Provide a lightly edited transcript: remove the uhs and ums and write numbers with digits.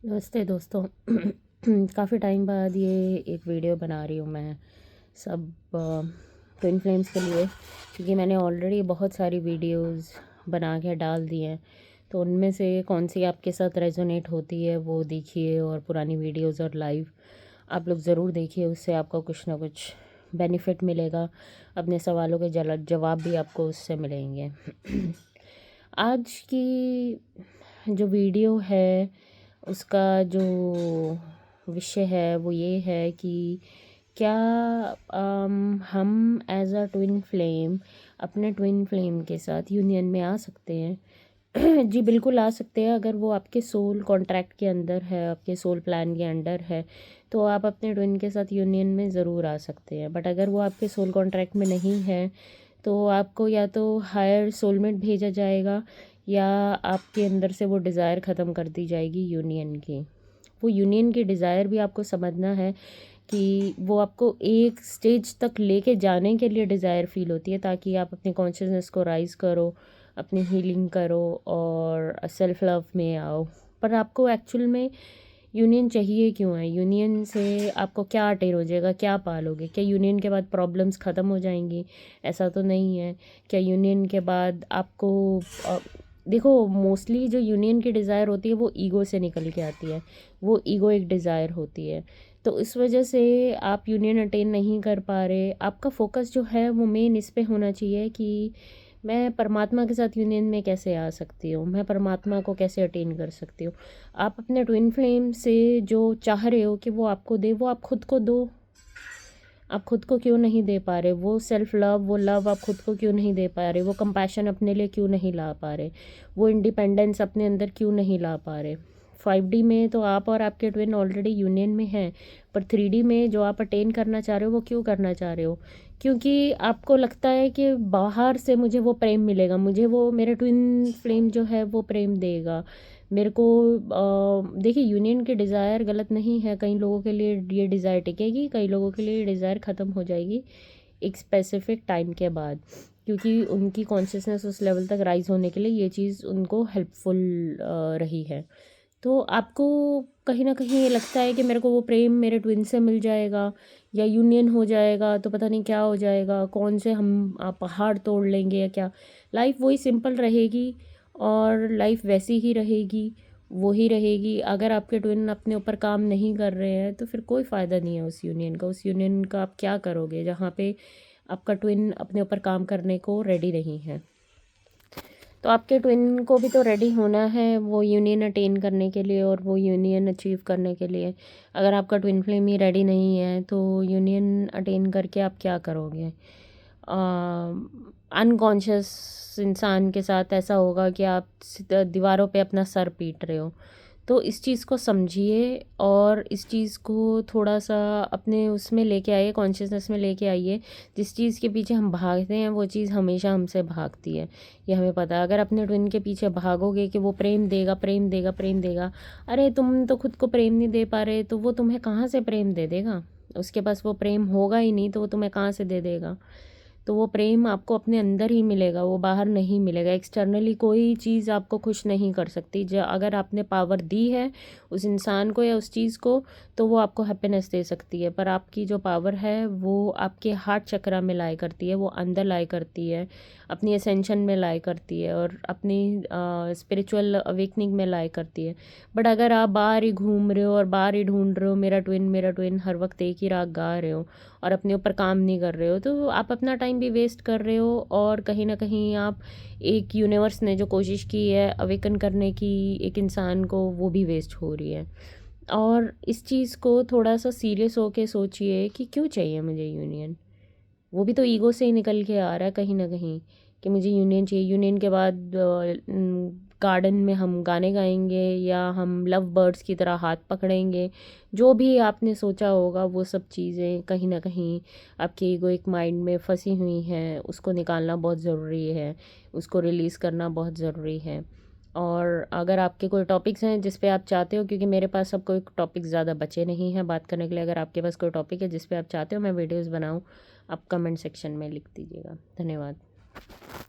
नमस्ते दोस्तों। काफ़ी टाइम बाद ये एक वीडियो बना रही हूँ मैं सब ट्विन फ्लेम्स के लिए, क्योंकि मैंने ऑलरेडी बहुत सारी वीडियोस बना के डाल दी हैं। तो उनमें से कौन सी आपके साथ रेजोनेट होती है वो देखिए, और पुरानी वीडियोस और लाइव आप लोग ज़रूर देखिए। उससे आपको कुछ ना कुछ बेनिफिट मिलेगा, अपने सवालों के जवाब भी आपको उससे मिलेंगे। आज की जो वीडियो है उसका जो विषय है वो ये है कि क्या हम एज अ ट्विन फ्लेम अपने ट्विन फ्लेम के साथ यूनियन में आ सकते हैं। जी बिल्कुल आ सकते हैं। अगर वो आपके सोल कॉन्ट्रैक्ट के अंदर है, आपके सोल प्लान के अंडर है, तो आप अपने ट्विन के साथ यूनियन में ज़रूर आ सकते हैं। बट अगर वो आपके सोल कॉन्ट्रैक्ट में नहीं है तो आपको या तो हायर सोलमेट भेजा जाएगा, या आपके अंदर से वो डिज़ायर ख़त्म कर दी जाएगी यूनियन की। वो यूनियन की डिज़ायर भी आपको समझना है कि वो आपको एक स्टेज तक लेके जाने के लिए डिज़ायर फ़ील होती है, ताकि आप अपनी कॉन्शियसनेस को राइज़ करो, अपनी हीलिंग करो और सेल्फ लव में आओ। पर आपको एक्चुअल में यूनियन चाहिए क्यों है? यूनियन से आपको क्या अटेन हो जाएगा, क्या पालोगे? क्या यूनियन के बाद प्रॉब्लम्स ख़त्म हो जाएंगी? ऐसा तो नहीं है। क्या यूनियन के बाद आपको देखो, मोस्टली जो यूनियन की डिज़ायर होती है वो ईगो से निकल के आती है। वो ईगो एक डिज़ायर होती है। तो इस वजह से आप यूनियन अटेन नहीं कर पा रहे। आपका फोकस जो है वो मेन इस पे होना चाहिए कि मैं परमात्मा के साथ यूनियन में कैसे आ सकती हूँ, मैं परमात्मा को कैसे अटेन कर सकती हूँ। आप अपने ट्विन फ्लेम से जो चाह रहे हो कि वो आपको दे, वो आप खुद को दो। आप खुद को क्यों नहीं दे पा रहे? वो सेल्फ लव, वो लव आप खुद को क्यों नहीं दे पा रहे? वो कंपैशन अपने लिए क्यों नहीं ला पा रहे? वो इंडिपेंडेंस अपने अंदर क्यों नहीं ला पा रहे? 5D में तो आप और आपके ट्विन ऑलरेडी यूनियन में हैं, पर 3D में जो आप अटेन करना चाह रहे हो वो क्यों करना चाह रहे हो? क्योंकि आपको लगता है कि बाहर से मुझे वो प्रेम मिलेगा, मुझे वो मेरा ट्विन फ्लेम जो है वो प्रेम देगा मेरे को। देखिए, यूनियन की डिज़ायर गलत नहीं है। कई लोगों के लिए ये डिज़ायर टिकेगी, कई लोगों के लिए ये डिज़ायर ख़त्म हो जाएगी एक स्पेसिफिक टाइम के बाद, क्योंकि उनकी कॉन्शियसनेस उस लेवल तक राइज़ होने के लिए ये चीज़ उनको हेल्पफुल रही है। तो आपको कहीं न कहीं ये लगता है कि मेरे को वो प्रेम मेरे ट्विन से मिल जाएगा, या यूनियन हो जाएगा तो पता नहीं क्या हो जाएगा, कौन से हम पहाड़ तोड़ लेंगे या क्या। लाइफ वही सिंपल रहेगी और लाइफ वैसी ही रहेगी, वो ही रहेगी। अगर आपके ट्विन अपने ऊपर काम नहीं कर रहे हैं तो फिर कोई फ़ायदा नहीं है उस यूनियन का। उस यूनियन का आप क्या करोगे जहाँ पे आपका ट्विन अपने ऊपर काम करने को रेडी नहीं है? तो आपके ट्विन को भी तो रेडी होना है वो यूनियन अटेन करने के लिए और वो यूनियन अचीव करने के लिए। अगर आपका ट्विन फ्लेम ही रेडी नहीं है तो यूनियन अटेन करके आप क्या करोगे? अनकॉन्शियस इंसान के साथ ऐसा होगा कि आप दीवारों पे अपना सर पीट रहे हो। तो इस चीज़ को समझिए और इस चीज़ को थोड़ा-सा अपने उसमें लेके आइए, कॉन्शियसनेस में लेके आइए। जिस चीज़ के पीछे हम भागते हैं वो चीज़ हमेशा हमसे भागती है, ये हमें पता है। अगर अपने ट्विन के पीछे भागोगे कि वो प्रेम देगा, प्रेम देगा, प्रेम देगा, अरे तुम तो खुद को प्रेम नहीं दे पा रहे, तो वो तुम्हें कहाँ से प्रेम दे देगा? उसके पास वो प्रेम होगा ही नहीं तो वो तुम्हें कहाँ से दे देगा? तो वो प्रेम आपको अपने अंदर ही मिलेगा, वो बाहर नहीं मिलेगा। एक्सटर्नली कोई चीज़ आपको खुश नहीं कर सकती। जो अगर आपने पावर दी है उस इंसान को या उस चीज़ को, तो वो आपको हैप्पीनेस दे सकती है। पर आपकी जो पावर है वो आपके हार्ट चक्रा में लाई करती है, वो अंदर लाई करती है, अपनी असेंशन में लाई करती है और अपनी स्पिरिचुअल अवेकनिंग में लाई करती है। बट अगर आप बाहर ही घूम रहे हो और बाहर ही ढूंढ रहे हो मेरा ट्विन हर वक्त एक ही राग गा रहे हो और अपने ऊपर काम नहीं कर रहे हो, तो आप अपना टाइम भी वेस्ट कर रहे हो, और कहीं ना कहीं आप एक यूनिवर्स ने जो कोशिश की है अवेकन करने की एक इंसान को, वो भी वेस्ट हो रही है। और इस चीज़ को थोड़ा सा सीरियस होके सोचिए कि क्यों चाहिए मुझे यूनियन। वो भी तो ईगो से ही निकल के आ रहा है कहीं ना कहीं कि मुझे यूनियन चाहिए। यूनियन के बाद गार्डन में हम गाने गाएंगे या हम लव बर्ड्स की तरह हाथ पकड़ेंगे। जो भी आपने सोचा होगा वो सब चीज़ें कहीं ना कहीं आपके ईगोइक माइंड में फंसी हुई हैं, उसको निकालना बहुत ज़रूरी है, उसको रिलीज़ करना बहुत ज़रूरी है। और अगर आपके कोई टॉपिक्स हैं जिस पे आप चाहते हो, क्योंकि मेरे पास अब कोई टॉपिक ज़्यादा बचे नहीं हैं बात करने के लिए, अगर आपके पास कोई टॉपिक है जिस पे आप चाहते हो मैं वीडियोस बनाऊं, आप कमेंट सेक्शन में लिख दीजिएगा। धन्यवाद।